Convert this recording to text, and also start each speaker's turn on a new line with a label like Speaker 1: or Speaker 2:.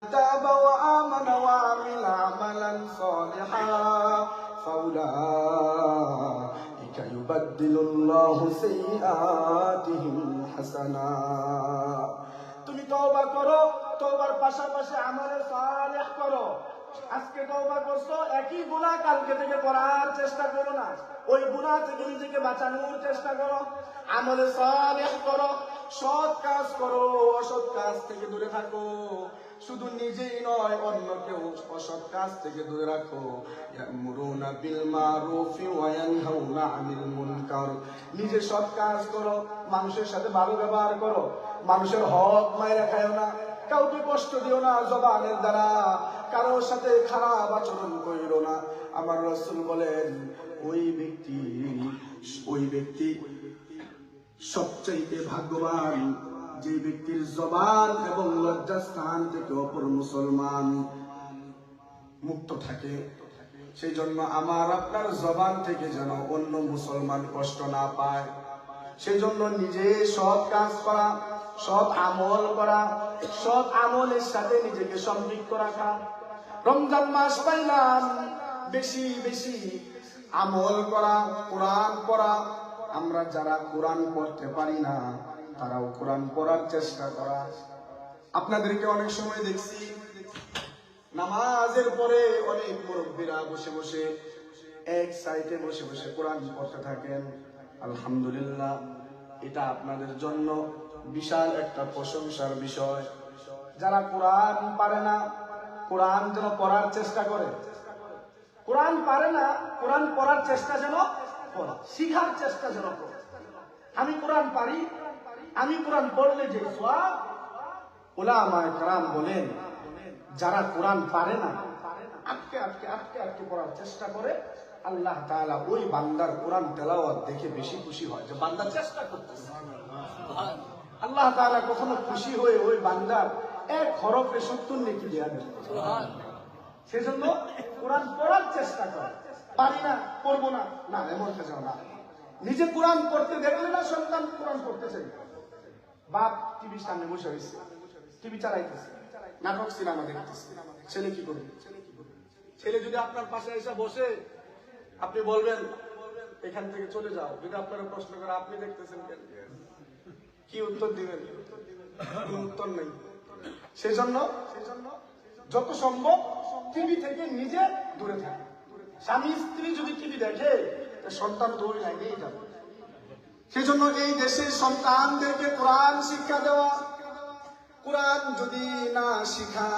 Speaker 1: تاب وآمن وعمل عملا صالحا فأولئك يبدل الله سيئاتهم حسنات। তুমি তওবা করো, তওবার পাশাপাশি আমলে সালেহ করো। আজকে তওবা করছো, একই গুনাহ কালকে থেকে করার চেষ্টা করো না, ওই গুনাহ থেকে নিজেকে বাঁচানোর চেষ্টা করো। আমলে সালেহ করো, সৎ কাজ করো, অসৎ কাজ থেকে দূরে থাকো। শুধু নিজেই নয়, অন্যকেও অসৎ কাজ থেকে দূরে রাখো। ইয়ামুরুনা বিল মারুফি ওয়া ইয়ানহাউনা আনিল মুনকার। নিজে সৎ কাজ করো, মানুষের সাথে ভালো ব্যবহার করো, মানুষের হক মাইরা খায়ও না, কাউকে কষ্ট দিও না জবানের দ্বারা, কারোর সাথে খারাপ আচরণ করিও না। আমার রাসূল বলেন, ওই ব্যক্তি সবচাইতে ভাগ্যবান যে ব্যক্তির জবান এবং লজ্জাস্থান থেকে অপর মুসলমান মুক্ত থাকে। সেই জন্য আমার আপনার জবান থেকে যেন অন্য মুসলমান কষ্ট না পায়, সেই জন্য নিজে সৎ কাজ করা, সৎ আমল করা, সৎ আমলের সাথে নিজেকে সম্পৃক্ত রাখা। রমজান মাস পাইলাম, বেশি বেশি আমল করা, কোরআন পড়া। আমরা যারা কোরআন পড়তে পারি না, তারাও কোরআন পড়ার চেষ্টা করা। আপনাদেরকে অনেক সময় দেখছি নামাজের পরে অনেক মুরব্বীরা বসে বসে এক সাইডে বসে বসে কোরআন পড়তে থাকেন। আলহামদুলিল্লাহ, এটা আপনাদের জন্য বিশাল একটা প্রশংসার বিষয়। যারা কোরআন পারে না, কোরআন যেন পড়ার চেষ্টা করে। কোরআন পারে না, কোরআন পড়ার চেষ্টা যেন করে, শিখার চেষ্টা যেন করে। আমি কোরআন পারি, আমি কোরআন পড়লে যে সওয়াব, উলামায়ে কেরাম বলেন, যারা কোরআন পারে না, আটকে আটকে আটকে আটকে পড়ার চেষ্টা করে, আল্লাহ তাআলা ওই বান্দার কোরআন তেলাওয়াত দেখে বেশি খুশি হয় যে বান্দা চেষ্টা করতেছে। আল্লাহ তাআলা কখনো খুশি হয়ে ওই বান্দার এক হরফে 70 নেকি দেয়া দেন। সেজন্য কোরআন পড়ার চেষ্টা করে। পারি না, পড়বো না, না এমন কিছু না। নিজে কোরআন পড়তে দেখলে না সন্তান কোরআন পড়তেছে, বাপ টিভির সামনে বসে হয়েছে, টিভি চালাইতেছে, নাটক সিনেমা দেখতেছে, ছেলে কি করবে? ছেলে যদি আপনার পাশে এসে বসে, আপনি বলবেন এখান থেকে চলে যাও। যদি আপনারা প্রশ্ন করে আপনি দেখতেছেন কেন, কি উত্তর দিবেন? কোন উত্তর নেই। সেজন্য যত সম্ভব টিভি থেকে নিজে দূরে থাকে। স্বামী স্ত্রী যদি টিভি দেখে, সন্তান তো ওই লাইনেই যাবে। সেজন্য এই দেশের সন্তানদেরকে কোরআন শিক্ষা দেওয়া। কোরআন যদি না শিখান